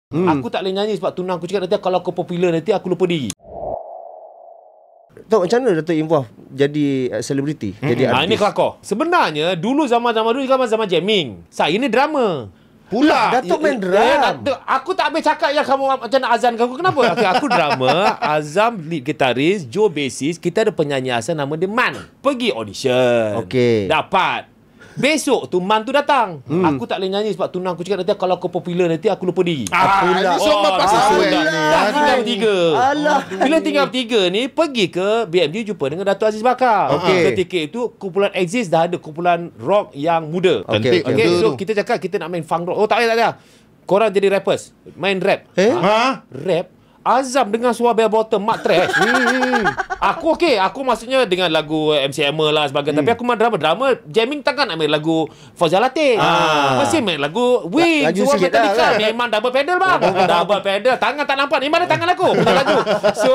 Aku tak boleh nyanyi sebab tunang aku cakap nanti kalau aku popular nanti aku lupa diri. Tahu macam mana Dato' involve jadi selebriti, jadi artis? Ini kelakar. Sebenarnya dulu zaman-zaman dulu zaman jamming. Saya ni drama. Pula Dato' main drum. Aku tak boleh cakap yang kamu macam nak azan kamu. Kenapa? Okay, aku drama, Azam lead gitaris, Joe bassist. Kita ada penyanyi asal nama dia Man. Pergi audition. Okey. Dapat. Besok tu Man tu datang. Aku tak boleh nyanyi sebab tunang aku cakap nanti kalau aku popular nanti aku lupa diri. Ini semua pasal awet ni. Dah tinggal bertiga. Alah. Bila tinggal bertiga ni, pergi ke BMG jumpa dengan Dato' Aziz Bakar. Okey. Ketika itu kumpulan Exist dah ada kumpulan rock yang muda. Okey, Okay, so kita cakap kita nak main funk rock. Oh tak payah. Korang jadi rappers, main rap. Rap. Azam dengan suara bell bottom, mak trash. Aku okey, aku maksudnya dengan lagu MC Hammer lah sebagainya. Tapi aku main drama jamming takkan nak main lagu Fauzal Latif. Mesti main lagu Wing. Laju Suara sikit lah, vertikal. kan? Memang double pedal bang. Double pedal. Tangan tak nampak. Ni mana tangan aku? Laju. So